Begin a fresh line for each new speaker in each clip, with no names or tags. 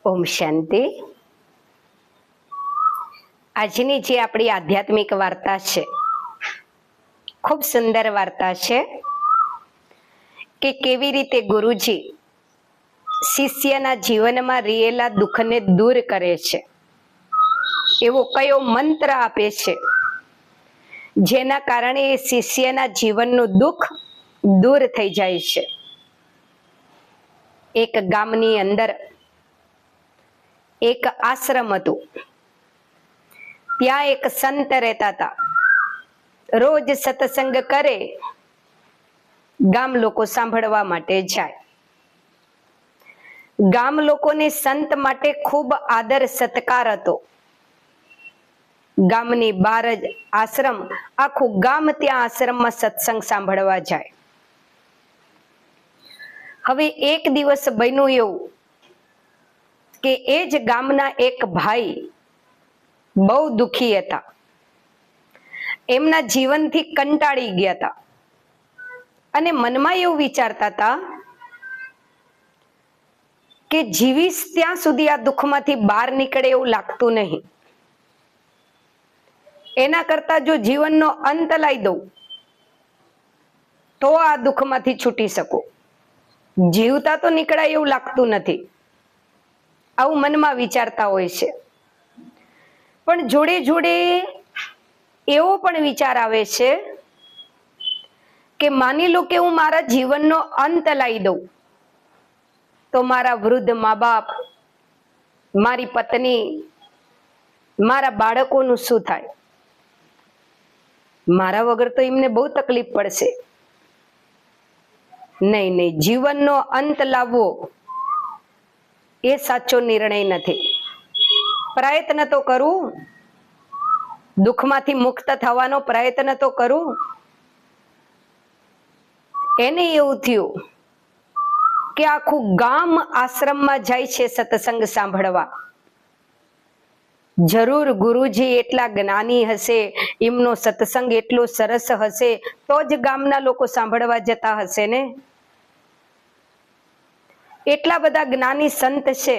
ઓમ શાંતિ। આજની જે આપણી આધ્યાત્મિક વાર્તા છે, ખૂબ સુંદર વાર્તા છે કે કેવી રીતે ગુરુજી શિષ્યના જીવનમાં રહેલા દુઃખને દૂર કરે છે, એવો કયો મંત્ર આપે છે જેના કારણે એ શિષ્યના જીવનનું દુઃખ દૂર થઈ જાય છે। એક ગામની અંદર એક આશ્રમ હતું। ત્યાં એક સંત રહેતા હતા। રોજ સત્સંગ કરે, ગામ લોકો સાંભળવા માટે જાય। ગામ લોકોને સંત માટે ખૂબ આદર સત્કાર હતો। ગામની બહાર જ આશ્રમ, આખું ગામ ત્યાં આશ્રમમાં સત્સંગ સાંભળવા જાય। હવે એક દિવસ બન્યું એવું કે એ જ ગામના એક ભાઈ બહુ દુખી હતા। એમના જીવનથી કંટાળી ગયા હતા અને મનમાં એવું વિચારતા હતા કે જીવીશ ત્યાં સુધી આ દુઃખમાંથી બહાર નીકળે એવું લાગતું નહીં। એના કરતા જો જીવનનો અંત લાવી દઉં તો આ દુઃખમાંથી છૂટી શકું। જીવતા તો નીકળાય એવું લાગતું નથી, આવું મનમાં વિચારતા હોય છે। પણ જોડે જોડે એવો પણ વિચાર આવે છે કે માની લો કે હું મારા જીવનનો અંત લાવી દઉં તો મારા વૃદ્ધ મા બાપ, મારી પત્ની, મારા બાળકોનું શું થાય? મારા વગર તો એમને બહુ તકલીફ પડશે। નહીં નહીં, જીવનનો અંત લાવવો એ સાચો નિર્ણય નથી। પ્રયત્ન તો કરું, દુઃખમાંથી મુક્ત થવાનો પ્રયત્ન તો કરું। એને એવું થયું કે આખું ગામ આશ્રમમાં જાય છે સત્સંગ સાંભળવા। જરૂર ગુરુજી એટલા જ્ઞાની હશે, એમનો સત્સંગ એટલો સરસ હશે તો જ ગામના લોકો સાંભળવા જતા હશે ને। એટલા બધા જ્ઞાની સંત છે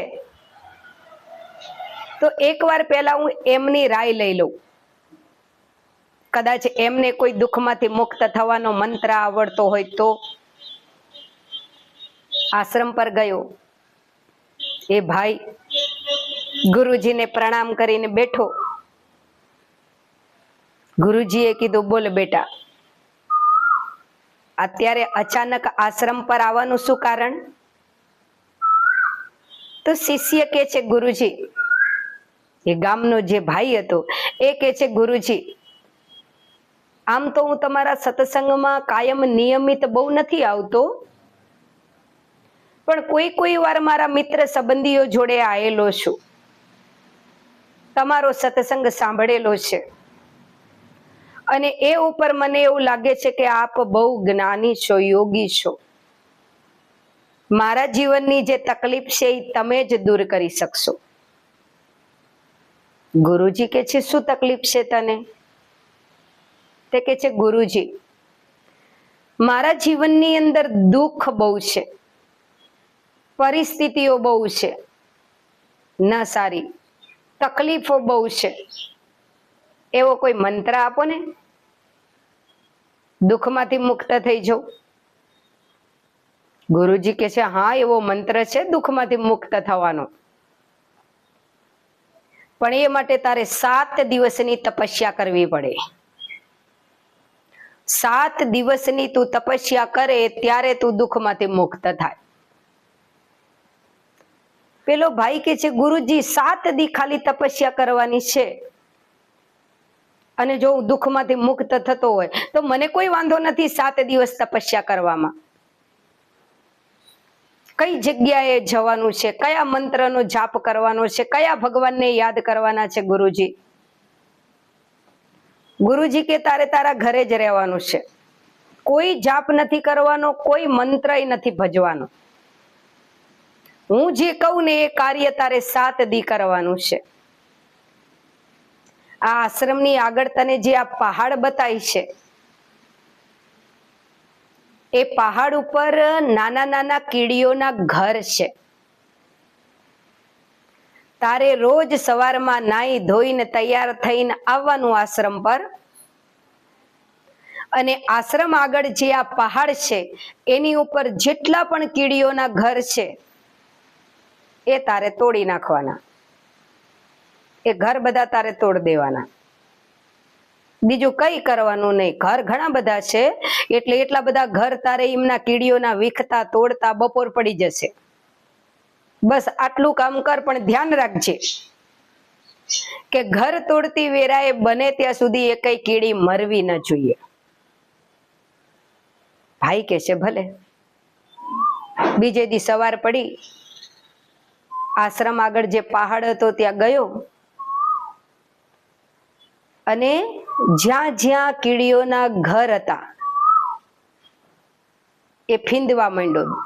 તો એકવાર પહેલા હું એમની રાય લઈ લઉં। કદાચ એમને કોઈ દુઃખમાંથી મુક્ત થવાનો મંત્ર આવડતો હોય તો। આશ્રમ પર ગયો એ ભાઈ, ગુરુજીને પ્રણામ કરીને બેઠો। ગુરુજીએ કીધું, બોલ બેટા, અત્યારે અચાનક આશ્રમ પર આવવાનું શું કારણ? તો શિષ્ય કે છે, ગુરુજી, એ ગામનો જે ભાઈ હતો એ કે છે, ગુરુજી, આમ તો હું તમારા સત્સંગમાં કાયમ નિયમિત બહુ નથી આવતો, પણ કોઈ કોઈ વાર મારા મિત્ર સંબંધીઓ જોડે આવેલો છું, તમારો સત્સંગ સાંભળેલો છે અને એ ઉપર મને એવું લાગે છે કે આપ બહુ જ્ઞાની છો, યોગી છો। મારા જીવનની જે તકલીફ છે એ તમે જ દૂર કરી શકશો। ગુરુજી કે છે, શું તકલીફ છે તને? તે કે છે, ગુરુજી, મારા જીવનની અંદર દુઃખ બહુ છે, પરિસ્થિતિઓ બહુ છે, ન સારી, તકલીફો બહુ છે, એવો કોઈ મંત્ર આપો ને, દુઃખમાંથી મુક્ત થઈ જાઉં। ગુરુજી કે છે, હા, એવો મંત્ર છે દુઃખમાંથી મુક્ત થવાનો, પણ એ માટે તારે 7 દિવસની તપસ્યા કરવી પડે। 7 દિવસની તું તપસ્યા કરે ત્યારે તું દુઃખમાંથી મુક્ત થાય। પેલો ભાઈ કે છે, ગુરુજી, 7 દી ખાલી તપસ્યા કરવાની છે અને જો હું દુઃખમાંથી મુક્ત થતો હોય તો મને કોઈ વાંધો નથી 7 દિવસ તપસ્યા કરવામાં। કઈ જગ્યાએ જવાનું છે, કયા મંત્રનો જાપ કરવાનો છે, કયા ભગવાનને યાદ કરવાના છે? ગુરુજી, ગુરુજી કે તારે તારા ઘરે જ રહેવાનું છે, કોઈ જાપ નથી કરવાનો, કોઈ મંત્ર નથી ભજવાનો, હું જે કહું ને એ કાર્ય તારે 7 દી કરવાનું છે। આ આશ્રમની આગળ તને જે આ પહાડ બતાય છે, એ પહાડ ઉપર નાના નાના કીડીઓના ઘર છે। તારે રોજ સવારમાં નાઈ ધોઈને તૈયાર થઈને આવવાનું આશ્રમ પર, અને આશ્રમ આગળ જે આ પહાડ છે એની ઉપર જેટલા પણ કીડીઓના ઘર છે એ તારે તોડી નાખવાના. એ ઘર બધા તારે તોડ દેવાના, બીજું કઈ કરવાનું નહીં. ઘર ઘણા બધા છે એટલે એટલા બધા ઘર તારે એમના કીડીઓના વીખતા તોડતા બપોર પડી જશે. બસ આટલું કામ કર, પણ ધ્યાન રાખજે કે ઘર તોડતી વેરાએ બને ત્યાં સુધી એ કઈ કીડી મરવી ન જોઈએ. ભાઈ કે છે ભલે. બીજે દી સવાર પડી, આશ્રમ આગળ જે પહાડ હતો ત્યાં ગયો, અને જ્યાં જ્યાં કીડીઓના ઘર હતા એ ફીંદવા માંડ્યો,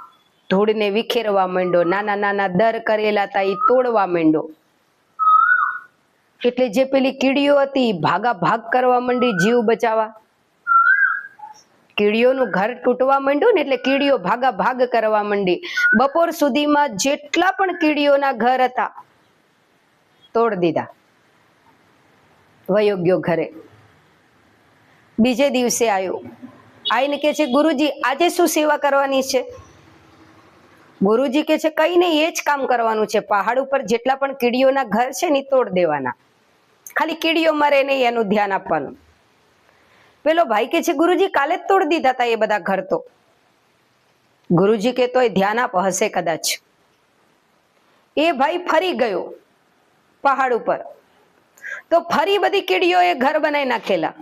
ધૂળને વિખેરવા માંડ્યો, નાના નાના દર કરેલા હતા એ તોડવા માંડ્યો. એટલે જે પેલી કીડીઓ હતી ભાગા ભાગ કરવા માંડી જીવ બચાવવા. કીડીઓનું ઘર તૂટવા માંડ્યું ને એટલે કીડીઓ ભાગા ભાગ કરવા માંડી. બપોર સુધીમાં જેટલા પણ કીડીઓના ઘર હતા તોડ દીધા, વયો ગયો ઘરે. બીજે દિવસે આવ્યો, આઈને કે છે ગુરુજી આજે શું સેવા કરવાની છે? ગુરુજી કે છે કઈ નહીં, એ જ કામ કરવાનું છે. પહાડ ઉપર જેટલા પણ કીડીઓના ઘર છે ને તોડ દેવાના, ખાલી કીડીઓ મરે નહીં એનું ધ્યાન આપવાનું. પેલો ભાઈ કે છે ગુરુજી કાલે જ તોડ દીધા હતા એ બધા ઘર તો. ગુરુજી કે તોય ધ્યાન આપ, હશે કદાચ. એ ભાઈ ફરી ગયો પહાડ ઉપર, તો ફરી બધી કીડીઓએ ઘર બનાવી નાખેલા.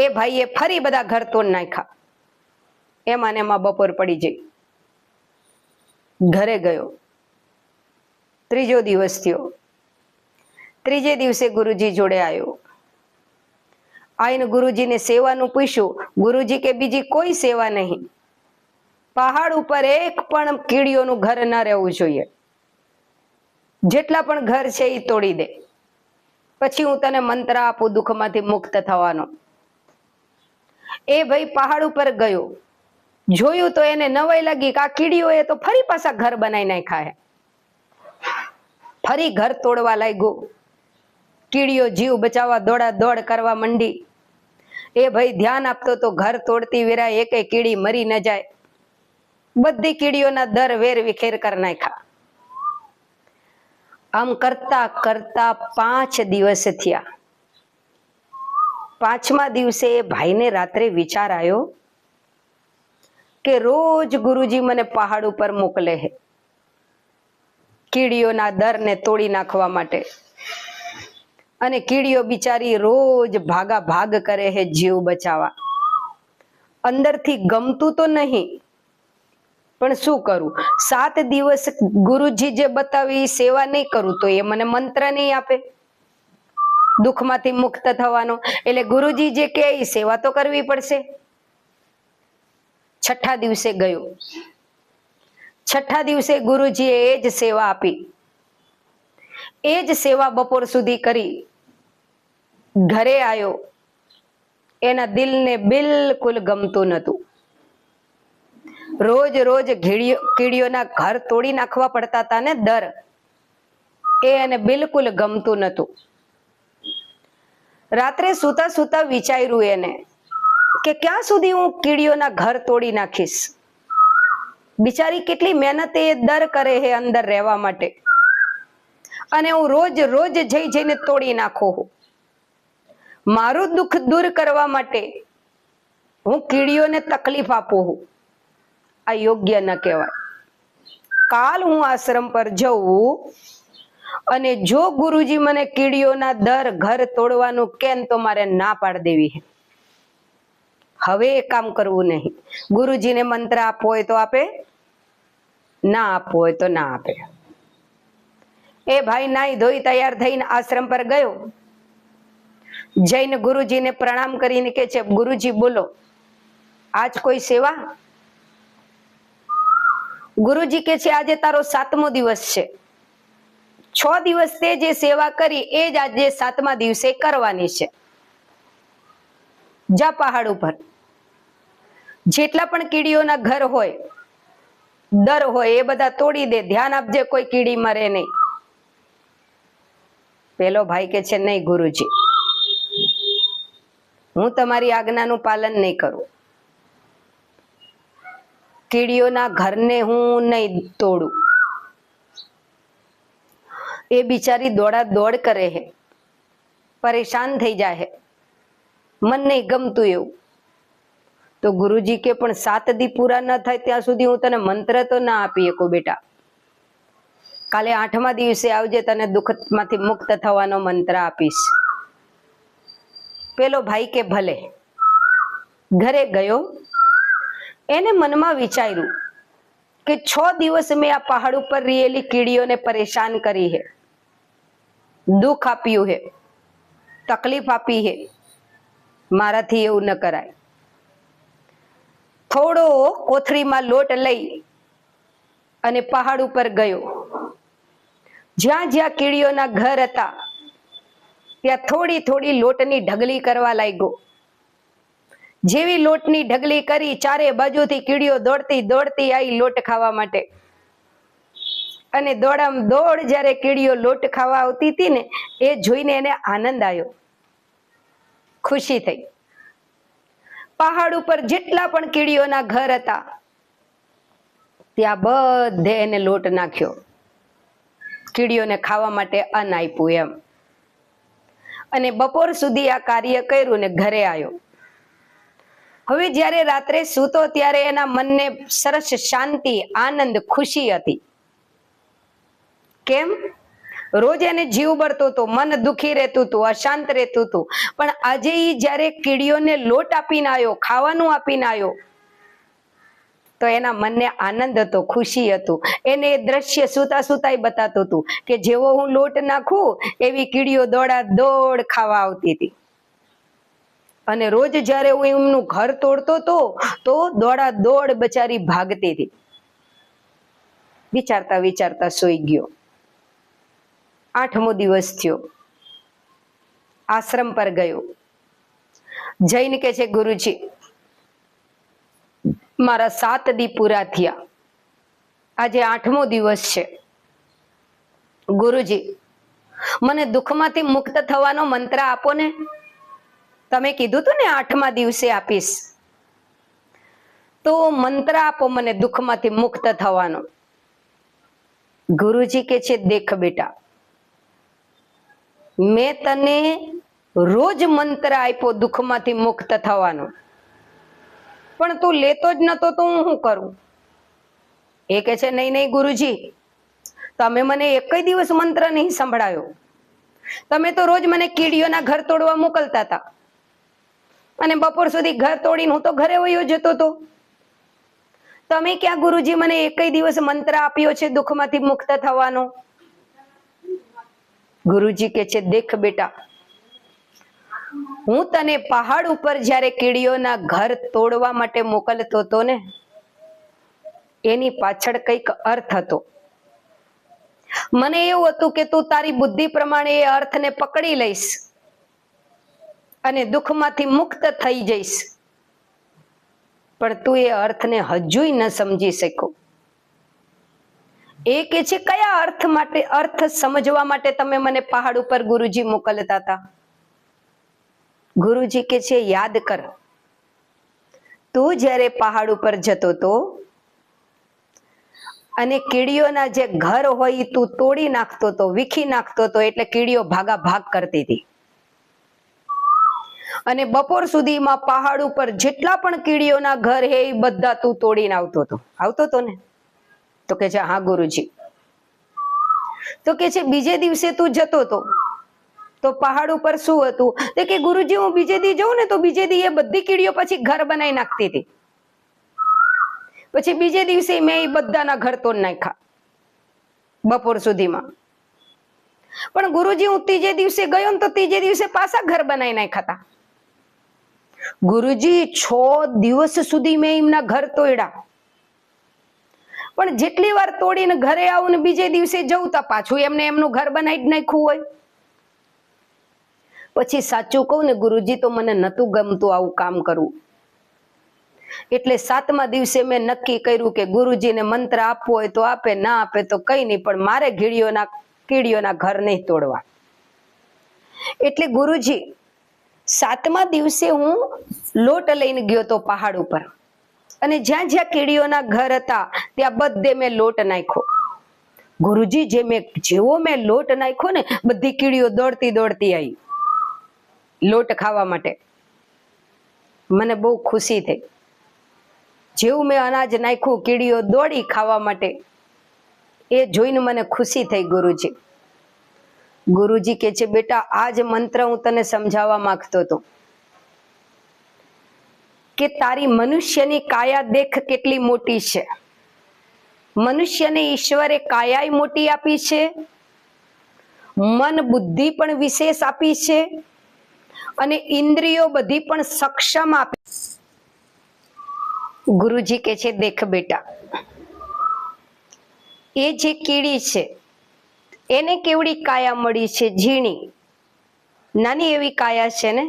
એ ભાઈએ ફરી બધા ઘર તોડ નાખ્યા. એમાં ને એમાં બપોર પડી જઈ. ઘરે ગયો, ત્રીજો દિવસ થયો. ત્રીજે દિવસે ગુરુજી જોડે આવ્યો. આઈને ગુરુજીને સેવાનું પૂછ્યું. ગુરુજી કે બીજી કોઈ સેવા નહીં, પહાડ ઉપર એક પણ કીડીઓનું ઘર ન રહેવું જોઈએ. જેટલા પણ ઘર છે એ તોડી દે, પછી હું તને મંત્ર આપું દુઃખમાંથી મુક્ત થવાનો. એ ભાઈ પહાડ ઉપર ગયો, જોયું તો એને નવાઈ લાગી કે આ કીડીઓએ તો ફરી પાછા ઘર બનાવી નાખ્યા. ફરી ઘર તોડવા લાગ્યો. કીડીઓ જીવ બચાવવા દોડા દોડ કરવા માંડી. એ ભાઈ ધ્યાન આપતો તો ઘર તોડતી વેરા એકે કીડી મરી ન જાય. બધી કીડીઓના દર વેર વિખેર કરી નાખ્યા. આમ કરતા કરતા 5 દિવસ થયા. 5મા દિવસે એ ભાઈને રાત્રે વિચાર આવ્યો કે રોજ ગુરુજી મને પહાડ ઉપર મોકલે છે કીડીઓના દરને તોડી નાખવા માટે, અને કીડીઓ બિચારી રોજ ભાગા ભાગ કરે છે જીવ બચાવવા. અંદરથી ગમતું તો નહીં, પણ શું કરું? 7 દિવસ ગુરુજી જે બતાવી સેવા નહીં કરું તો એ મને મંત્ર નહીં આપે દુઃખમાંથી મુક્ત થવાનો. એટલે ગુરુજી જે કહે એ સેવા તો કરવી પડશે. 6ઠા દિવસે ગયો. 6ઠા દિવસે ગુરુજીએ એ જ સેવા આપી. એ જ સેવા બપોર સુધી કરી. ઘરે આવ્યો, એના દિલને બિલકુલ ગમતું નહોતું. રોજ રોજ કીડીઓના ઘર તોડી નાખવા પડતા હતા ને દર, એ એને બિલકુલ ગમતું નહોતું. રાત્રે સૂતા સૂતા વિચાર્યું એને કે ક્યાં સુધી હું કીડીઓના ઘર તોડી નાખીશ? બિચારી કેટલી મહેનત એ દર કરે છે અંદર રહેવા માટે, અને હું રોજ રોજ જઈ જઈને તોડી નાખું. મારું દુઃખ દૂર કરવા માટે હું કીડીઓને તકલીફ આપું. આ યોગ્ય ન કહેવાય. કાલ હું આશ્રમ પર જઉં, અને જો ગુરુજી મને કીડીઓના દર ઘર તોડવાનું કેમ તો મારે ના પાડી દેવી. હવે એ કામ કરવું નહીં. ગુરુજીને મંત્ર આપવો હોય તો આપે, ના આપવો હોય તો ના આપે. એ ભાઈ નાઈ ધોઈ તૈયાર થઈને આશ્રમ પર ગયો. જઈને ગુરુજીને પ્રણામ કરીને કે છે ગુરુજી બોલો આજ કોઈ સેવા? ગુરુજી કે છે આજે તારો 7મો દિવસ છે. 6 દિવસ તે જે સેવા કરી એ જ આજે 7મા દિવસે કરવાની છે. જા પહાડ ઉપર જેટલા પણ કીડીઓના ઘર હોય દર હોય એ બધા તોડી દે. ધ્યાન આપજે કોઈ કીડી મરે નહીં. પેલો ભાઈ કે છે, નહીં ગુરુજી, હું તમારી આજ્ઞાનું પાલન નહીં કરું. કીડીઓના ઘરને હું નહીં તોડું. એ બિચારી દોડા દોડ કરે હે, પરેશાન થઈ જાય હે, મન નહીં ગમતું એવું. તો ગુરુજી કે પણ 7 દી પૂરા ન થાય ત્યાં સુધી હું તને મંત્ર તો ના આપી શકું બેટા. કાલે 8મા દિવસે આવજે, તને દુઃખમાંથી મુક્ત થવાનો મંત્ર આપીશ. પેલો ભાઈ કે ભલે. ઘરે ગયો. એને મનમાં વિચાર્યું કે 6 દિવસ મેં આ પહાડ ઉપર રહેલી કીડીઓને પરેશાન કરી હે, દુઃખ આપ્યું હે, તકલીફ આપી હે, મારાથી એવું ન કરાય. થોડો કોથળીમાં લોટ લઈ અને પહાડ ઉપર ગયો. જ્યાં જ્યાં કીડીઓના ઘર હતા ત્યાં થોડી થોડી લોટની ઢગલી કરવા લાગ્યો. જેવી લોટની ઢગલી કરી, ચારે બાજુથી કીડીઓ દોડતી દોડતી આવી લોટ ખાવા માટે. અને દોડામ દોડ જ્યારે કીડીઓ લોટ ખાવા આવતી હતી ને, એ જોઈને એને આનંદ આવ્યો, ખુશી થઈ. પહાડ ઉપર જેટલા પણ કીડીઓના ઘર હતા ત્યાં બધે એને લોટ નાખ્યો, કીડીઓને ખાવા માટે અન્ન આપ્યું એમ. અને બપોર સુધી આ કાર્ય કર્યું ને ઘરે આવ્યો. હવે જ્યારે રાત્રે સૂતો ત્યારે એના મનને સરસ શાંતિ, આનંદ, ખુશી હતી. કેમ? રોજ એને જીવ બળતો હતો, મન દુખી રહેતું હતું, અશાંત રહેતું હતું. પણ આજે ઈ જ્યારે કીડીઓને લોટ આપીને આવ્યો, ખાવાનું આપીને આવ્યો, તો એના મનને આનંદ હતો, ખુશી હતું. એને એ દ્રશ્ય સૂતા સૂતા બતાતું હતું કે જેવો હું લોટ નાખું એવી કીડીઓ દોડા દોડ ખાવા આવતી હતી. અને રોજ જ્યારે હું એમનું ઘર તોડતો હતો તો દોડા દોડ બચારી ભાગતી હતી. વિચારતા વિચારતા સૂઈ ગયો. 8મો દિવસ થયો. આશ્રમ પર ગયો. જઈને કે છે, ગુરુજી, મારા 7 દી પૂરા થયા, આજે 8મો દિવસ છે. ગુરુજી, મને દુઃખમાંથી મુક્ત થવાનો મંત્ર આપો ને. તમે કીધું તું ને 8મા દિવસે આપીશ, તો મંત્ર આપો મને દુઃખમાંથી મુક્ત થવાનો. ગુરુજી કે છે, દેખ બેટા, મેં તને રોજ મંત્ર આપ્યો દુઃખમાંથી મુક્ત થવાનો, પણ તું લેતો જ નતો તો હું શું કરું? એ કે છે, નહીં નહીં ગુરુજી, તમે મને એક દિવસ મંત્ર નહીં સંભળાયો. તમે તો રોજ મને કીડીઓના ઘર તોડવા મોકલતા હતા, અને બપોર સુધી ઘર તોડીને હું તો ઘરે વયો જતો હતો. તમે ક્યાં ગુરુજી મને એક દિવસ મંત્ર આપ્યો છે દુઃખમાંથી મુક્ત થવાનો? ગુરુજી કે છે, દેખ બેટા, હું તને પહાડ ઉપર જ્યારે કીડીઓના ઘર તોડવા માટે મોકલતો હતો ને, એની પાછળ કંઈક અર્થ હતો. મને એવું હતું કે તું તારી બુદ્ધિ પ્રમાણે એ અર્થને પકડી લઈશ અને દુઃખમાંથી મુક્ત થઈ જઈશ, પણ તું એ અર્થને હજુય ન સમજી શક્યો. એ કે છે, કયા અર્થ માટે, અર્થ સમજવા માટે તમે મને પહાડ ઉપર ગુરુજી મોકલતા હતા? ગુરુજી કે છે, યાદ કર, તું જ્યારે પહાડ ઉપર જતો તો અને કીડીઓના જે ઘર હોય તું તોડી નાખતો તો, વીખી નાખતો તો, એટલે કીડીઓ ભાગા ભાગ કરતી હતી. અને બપોર સુધીમાં પહાડ ઉપર જેટલા પણ કીડીઓના ઘર હે એ બધા તું તોડીને આવતો હતો ને? તો કે છે, હા ગુરુજી. તો કે છે, બીજે દિવસે તું જતો હતો તો પહાડ ઉપર શું હતું? તો કે ગુરુજી, હું બીજે દી જઉં ને તો બીજે દી એ બધી કીડીઓ પછી ઘર બનાવી નાખતી હતી. પછી બીજે દિવસે મેં એ બધાના ઘર તોડી નાખ્યા બપોર સુધીમાં. પણ ગુરુજી, હું ત્રીજે દિવસે ગયો ને તો ત્રીજે દિવસે પાછા ઘર બનાવી નાખ્યા હતા. ગુરુજી, 6 દિવસ સુધી મેં એમના ઘર તોડ્યા, પણ જેટલી વાર તોડીને ઘરે આવું ને બીજે દિવસે જવું તો પાછું એમને એમનું ઘર બનાવી જ નાખ્યું હોય. પછી સાચું કહું ને ગુરુજી, તો મને નતું ગમતું આવું કામ કરવું. એટલે 7મા દિવસે મેં નક્કી કર્યું કે ગુરુજીને મંત્ર આપવો હોય તો આપે, ના આપે તો કઈ નહીં, પણ મારે કીડીઓના ઘર નહીં તોડવા. એટલે ગુરુજી 7મા દિવસે હું લોટ લઈને ગયો તો પહાડ ઉપર, અને જ્યાં જ્યાં કીડીઓના ઘર હતા ત્યાં બધે મેં લોટ નાખ્યો. ગુરુજી જેવો મેં લોટ નાખ્યો ને, બધી કીડીઓ દોડતી દોડતી આવી લોટ ખાવા માટે. મને બહુ ખુશી થઈ. જેવું મેં અનાજ નાખ્યું, કીડીઓ દોડી ખાવા માટે. એ જોઈને મને ખુશી થઈ. ગુરુજી કે છે, બેટા આ જ મંત્ર હું તને સમજાવવા માંગતો હતો કે તારી મનુષ્યની કાયા દેખ કેટલી મોટી છે. મનુષ્યને ઈશ્વરે કાયા મોટી આપી છે, મન બુદ્ધિ પણ વિશેષ આપી છે, અને ઇન્દ્રિયો બધી પણ સક્ષમ આપી. ગુરુજી કે છે, દેખ બેટા, એ જે કીડી છે એને કેવડી કાયા મળી છે, ઝીણી નાની એવી કાયા છે ને,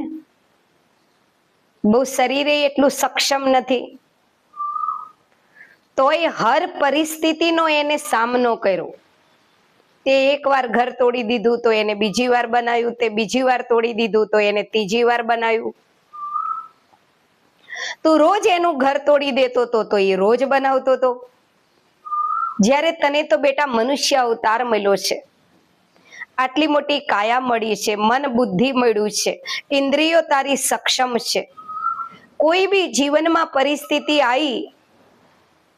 બહુ શરીરે એટલું સક્ષમ નથી, તોય હર પરિસ્થિતિનો એને સામનો કર્યો. તે એકવાર ઘર તોડી દીધું તો એને બીજી વાર બનાવ્યું, તે બીજી વાર તોડી દીધું તો એને ત્રીજી વાર બનાવ્યું. તું રોજ એનું ઘર તોડી દેતો તો એ રોજ બનાવતો હતો. જ્યારે તને તો બેટા મનુષ્ય અવતાર મળ્યો છે, આટલી મોટી કાયા મળી છે, મન બુદ્ધિ મળ્યું છે, ઇન્દ્રિયો તારી સક્ષમ છે. કોઈ બી જીવનમાં પરિસ્થિતિ આવી,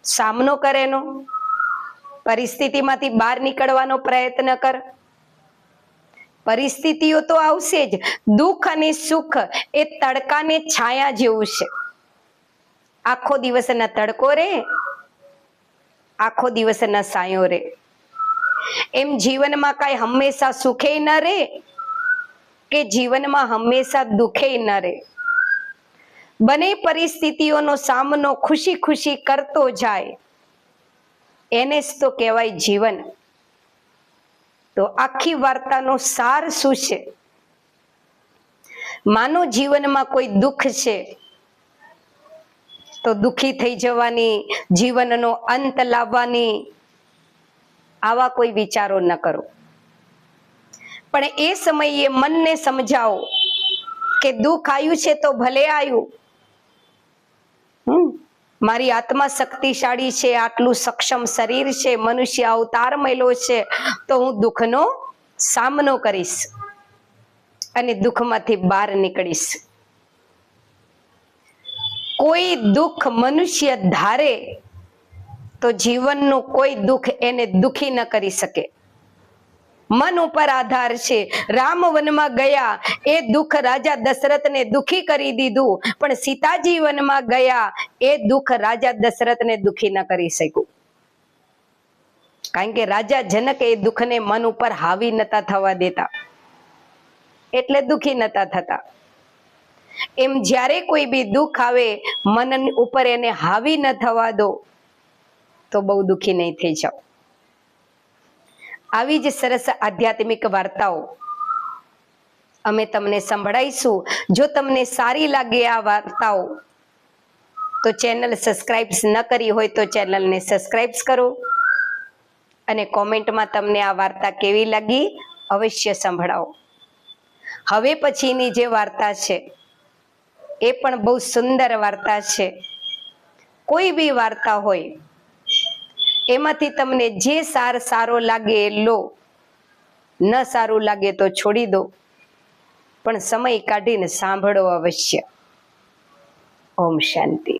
સામનો કરેનો, પરિસ્થિતિમાંથી બહાર નીકળવાનો પ્રયત્ન કર. પરિસ્થિતિઓ તો આવશે જ. દુઃખ અને સુખ એ તડકાને છાયા જેવું છે. આખો દિવસ ના તડકો રે, આખો દિવસ ના સાયો રે. એમ જીવનમાં કઈ હંમેશા સુખે ન રે, કે જીવનમાં હંમેશા દુખે ન રે. બંને પરિસ્થિતિઓનો સામનો ખુશી ખુશી કરતો જાય, એને જ તો કહેવાય જીવન. તો આખી વાર્તાનો સાર શું છે? માનો જીવનમાં કોઈ દુઃખ છે તો દુખી થઈ જવાની, જીવનનો અંત લાવવાની, આવા કોઈ વિચારો ન કરો. પણ એ સમયે મનને સમજાવો કે દુઃખ આવ્યું છે તો ભલે આવ્યું, મારી આત્મા શક્તિશાળી છે, આટલું સક્ષમ શરીર છે, મનુષ્ય અવતાર મળ્યો છે, તો હું દુઃખનો સામનો કરીશ અને દુઃખમાંથી બહાર નીકળીશ. કોઈ દુઃખ મનુષ્ય ધારે તો જીવનનું કોઈ દુઃખ એને દુખી ન કરી શકે. મન ઉપર આધાર છે. રામ વનમાં ગયા, એ દુઃખ રાજા દશરથને દુખી કરી દીધું, પણ સીતાજી વનમાં ગયા, એ દુઃખ રાજા દશરથને દુખી ન કરી શક્યું. કારણ કે રાજા જનક એ દુઃખને મન ઉપર હાવી નતા થવા દેતા, એટલે દુખી નતા થતા. એમ જ્યારે કોઈ બી દુઃખ આવે, મન ઉપર એને હાવી ન થવા દો તો બહુ દુખી નહીં થઈ જાઓ. આવી જ સરસ આધ્યાત્મિક વાર્તાઓ અમે તમને સંભળાઈશું. જો તમને સારી લાગે આ વાર્તાઓ તો ચેનલ સબસ્ક્રાઇબ ન કરી હોય તો ચેનલને સબસ્ક્રાઇબ કરો, અને કોમેન્ટમાં તમને આ વાર્તા કેવી લાગી અવશ્ય સંભળાવો. હવે પછીની જે વાર્તા છે એ પણ બહુ સુંદર વાર્તા છે. કોઈ બી વાર્તા હોય એમાંથી તમને જે સાર સારો લાગે એ લો, ન સારું લાગે તો છોડી દો, પણ સમય કાઢીને સાંભળો અવશ્ય. ઓમ શાંતિ.